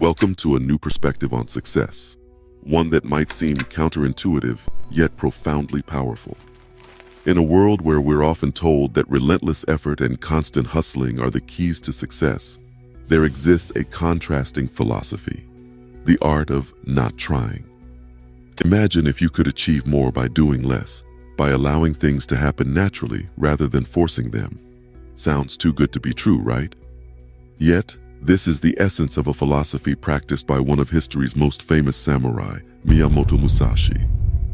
Welcome to a new perspective on success, one that might seem counterintuitive, yet profoundly powerful. In a world where we're often told that relentless effort and constant hustling are the keys to success, there exists a contrasting philosophy, the art of not trying. Imagine if you could achieve more by doing less, by allowing things to happen naturally rather than forcing them. Sounds too good to be true, right? Yet, this is the essence of a philosophy practiced by one of history's most famous samurai, Miyamoto Musashi.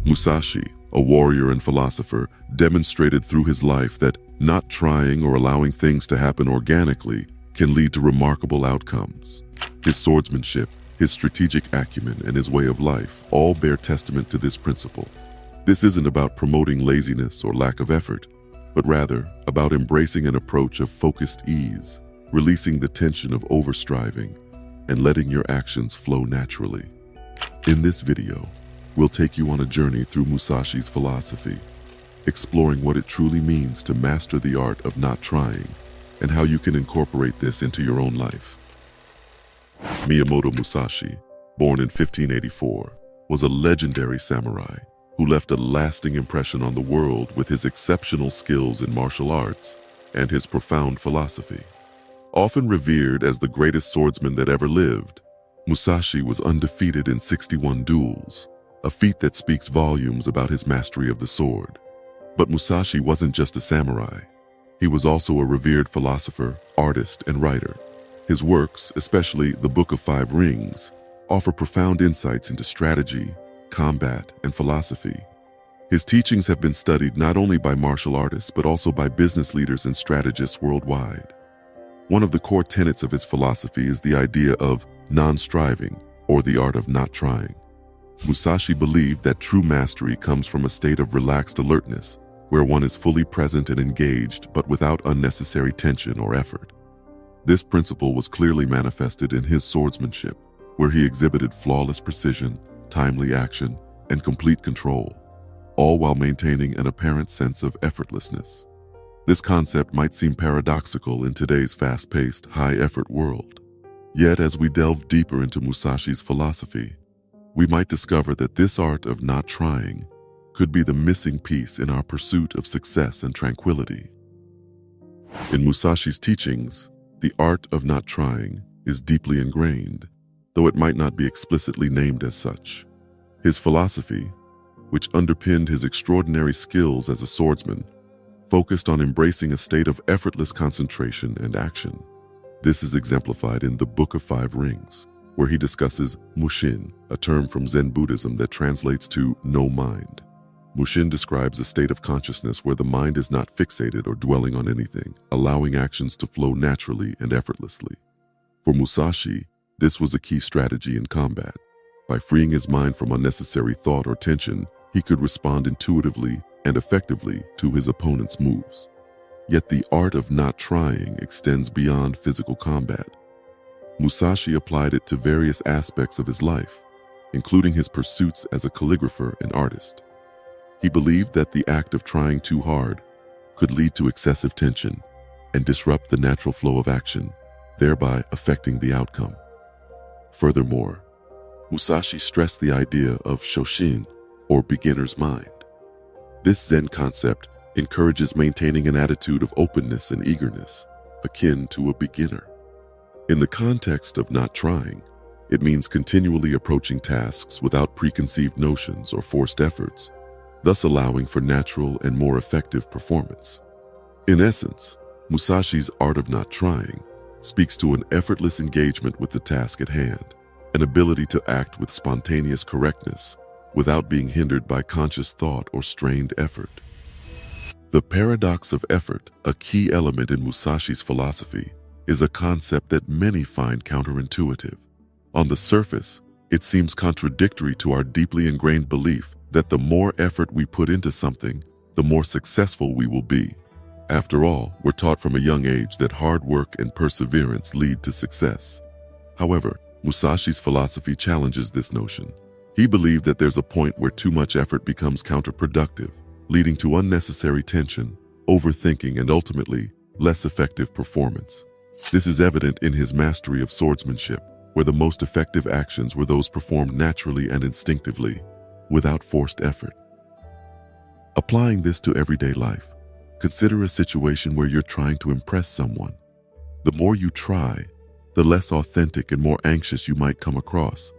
Musashi, a warrior and philosopher, demonstrated through his life that not trying or allowing things to happen organically can lead to remarkable outcomes. His swordsmanship, his strategic acumen, and his way of life all bear testament to this principle. This isn't about promoting laziness or lack of effort, but rather about embracing an approach of focused ease, releasing the tension of overstriving, and letting your actions flow naturally. In this video, we'll take you on a journey through Musashi's philosophy, exploring what it truly means to master the art of not trying and how you can incorporate this into your own life. Miyamoto Musashi, born in 1584, was a legendary samurai who left a lasting impression on the world with his exceptional skills in martial arts and his profound philosophy. Often revered as the greatest swordsman that ever lived, Musashi was undefeated in 61 duels, a feat that speaks volumes about his mastery of the sword. But Musashi wasn't just a samurai. He was also a revered philosopher, artist, and writer. His works, especially the Book of Five Rings, offer profound insights into strategy, combat, and philosophy. His teachings have been studied not only by martial artists but also by business leaders and strategists worldwide. One of the core tenets of his philosophy is the idea of non-striving, or the art of not trying. Musashi believed that true mastery comes from a state of relaxed alertness, where one is fully present and engaged but without unnecessary tension or effort. This principle was clearly manifested in his swordsmanship, where he exhibited flawless precision, timely action, and complete control, all while maintaining an apparent sense of effortlessness. This concept might seem paradoxical in today's fast-paced, high-effort world. Yet, as we delve deeper into Musashi's philosophy, we might discover that this art of not trying could be the missing piece in our pursuit of success and tranquility. In Musashi's teachings, the art of not trying is deeply ingrained, though it might not be explicitly named as such. His philosophy, which underpinned his extraordinary skills as a swordsman, focused on embracing a state of effortless concentration and action. This is exemplified in the Book of Five Rings, where he discusses Mushin, a term from Zen Buddhism that translates to no mind. Mushin describes a state of consciousness where the mind is not fixated or dwelling on anything, allowing actions to flow naturally and effortlessly. For Musashi, this was a key strategy in combat. By freeing his mind from unnecessary thought or tension, he could respond intuitively and effectively to his opponent's moves. Yet the art of not trying extends beyond physical combat. Musashi applied it to various aspects of his life, including his pursuits as a calligrapher and artist. He believed that the act of trying too hard could lead to excessive tension and disrupt the natural flow of action, thereby affecting the outcome. Furthermore, Musashi stressed the idea of Shoshin, or beginner's mind. This Zen concept encourages maintaining an attitude of openness and eagerness, akin to a beginner. In the context of not trying, it means continually approaching tasks without preconceived notions or forced efforts, thus allowing for natural and more effective performance. In essence, Musashi's art of not trying speaks to an effortless engagement with the task at hand, an ability to act with spontaneous correctness without being hindered by conscious thought or strained effort. The paradox of effort, a key element in Musashi's philosophy, is a concept that many find counterintuitive. On the surface, it seems contradictory to our deeply ingrained belief that the more effort we put into something, the more successful we will be. After all, we're taught from a young age that hard work and perseverance lead to success. However, Musashi's philosophy challenges this notion. He believed that there's a point where too much effort becomes counterproductive, leading to unnecessary tension, overthinking, and ultimately, less effective performance. This is evident in his mastery of swordsmanship, where the most effective actions were those performed naturally and instinctively, without forced effort. Applying this to everyday life, consider a situation where you're trying to impress someone. The more you try, the less authentic and more anxious you might come across,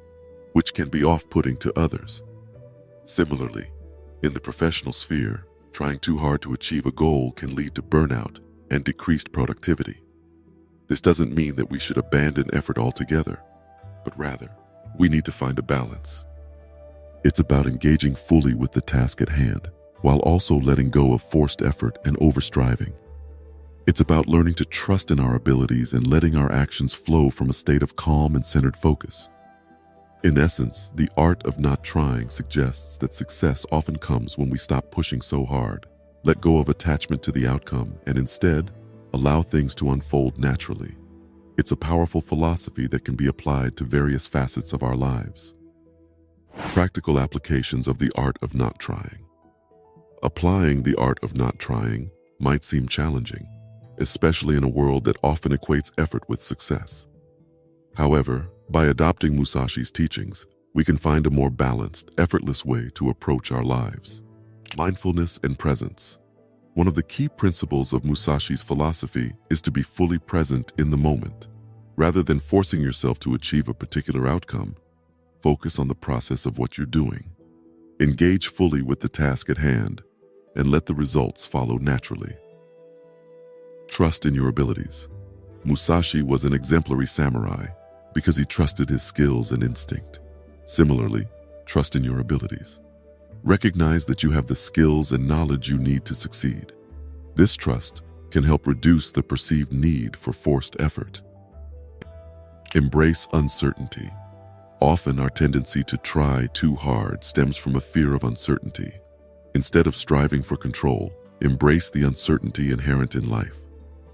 which can be off-putting to others. Similarly, in the professional sphere, trying too hard to achieve a goal can lead to burnout and decreased productivity. This doesn't mean that we should abandon effort altogether, but rather, we need to find a balance. It's about engaging fully with the task at hand, while also letting go of forced effort and overstriving. It's about learning to trust in our abilities and letting our actions flow from a state of calm and centered focus. In essence, the art of not trying suggests that success often comes when we stop pushing so hard, let go of attachment to the outcome, and instead, allow things to unfold naturally. It's a powerful philosophy that can be applied to various facets of our lives. Practical applications of the art of not trying. Applying the art of not trying might seem challenging, especially in a world that often equates effort with success. However, by adopting Musashi's teachings, we can find a more balanced, effortless way to approach our lives. Mindfulness and presence. One of the key principles of Musashi's philosophy is to be fully present in the moment. Rather than forcing yourself to achieve a particular outcome, focus on the process of what you're doing. Engage fully with the task at hand, and let the results follow naturally. Trust in your abilities. Musashi was an exemplary samurai because he trusted his skills and instinct. Similarly, trust in your abilities. Recognize that you have the skills and knowledge you need to succeed. This trust can help reduce the perceived need for forced effort. Embrace uncertainty. Often our tendency to try too hard stems from a fear of uncertainty. Instead of striving for control, embrace the uncertainty inherent in life.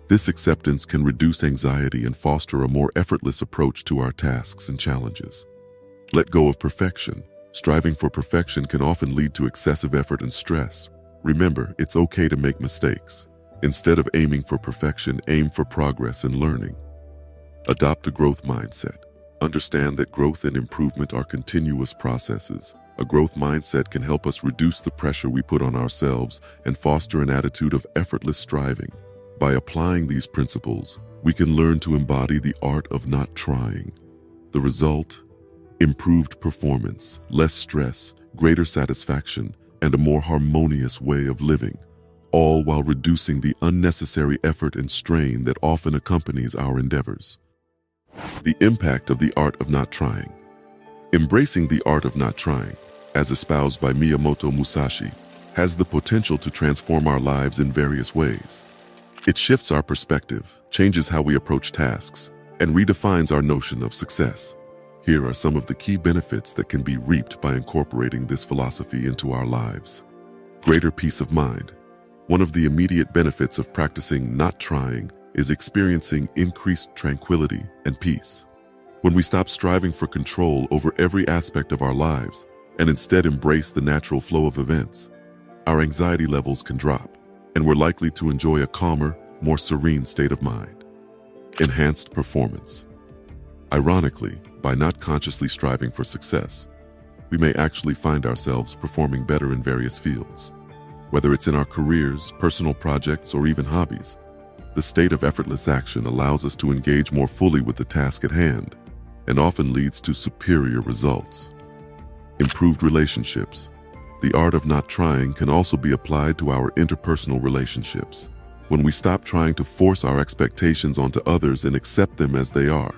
This acceptance can reduce anxiety and foster a more effortless approach to our tasks and challenges. Let go of perfection. Striving for perfection can often lead to excessive effort and stress. Remember, it's okay to make mistakes. Instead of aiming for perfection, aim for progress and learning. Adopt a growth mindset. Understand that growth and improvement are continuous processes. A growth mindset can help us reduce the pressure we put on ourselves and foster an attitude of effortless striving. By applying these principles, we can learn to embody the art of not trying. The result? Improved performance, less stress, greater satisfaction, and a more harmonious way of living, all while reducing the unnecessary effort and strain that often accompanies our endeavors. The impact of the art of not trying. Embracing the art of not trying, as espoused by Miyamoto Musashi, has the potential to transform our lives in various ways. It shifts our perspective, changes how we approach tasks, and redefines our notion of success. Here are some of the key benefits that can be reaped by incorporating this philosophy into our lives. Greater peace of mind. One of the immediate benefits of practicing not trying is experiencing increased tranquility and peace. When we stop striving for control over every aspect of our lives and instead embrace the natural flow of events, our anxiety levels can drop, and we're likely to enjoy a calmer, more serene state of mind. Enhanced performance. Ironically, by not consciously striving for success, we may actually find ourselves performing better in various fields. Whether it's in our careers, personal projects, or even hobbies, the state of effortless action allows us to engage more fully with the task at hand and often leads to superior results. Improved relationships. The art of not trying can also be applied to our interpersonal relationships. When we stop trying to force our expectations onto others and accept them as they are,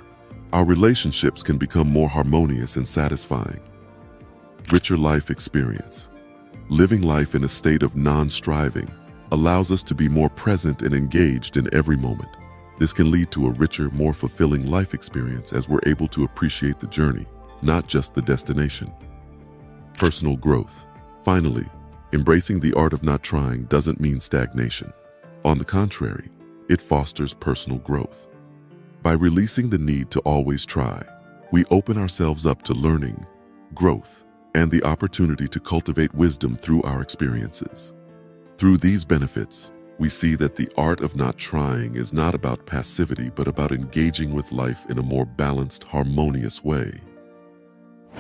our relationships can become more harmonious and satisfying. Richer life experience. Living life in a state of non-striving allows us to be more present and engaged in every moment. This can lead to a richer, more fulfilling life experience as we're able to appreciate the journey, not just the destination. Personal growth. Finally, embracing the art of not trying doesn't mean stagnation. On the contrary, it fosters personal growth. By releasing the need to always try, we open ourselves up to learning, growth, and the opportunity to cultivate wisdom through our experiences. Through these benefits, We see that the art of not trying is not about passivity, but about engaging with life in a more balanced, harmonious way.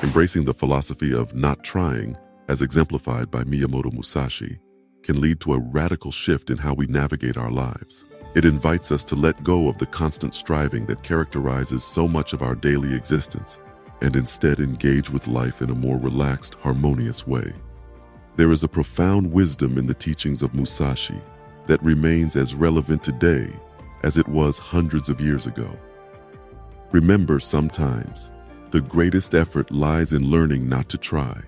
Embracing the philosophy of not trying, as exemplified by Miyamoto Musashi, can lead to a radical shift in how we navigate our lives. It invites us to let go of the constant striving that characterizes so much of our daily existence and instead engage with life in a more relaxed, harmonious way. There is a profound wisdom in the teachings of Musashi that remains as relevant today as it was hundreds of years ago. Remember, sometimes the greatest effort lies in learning not to try.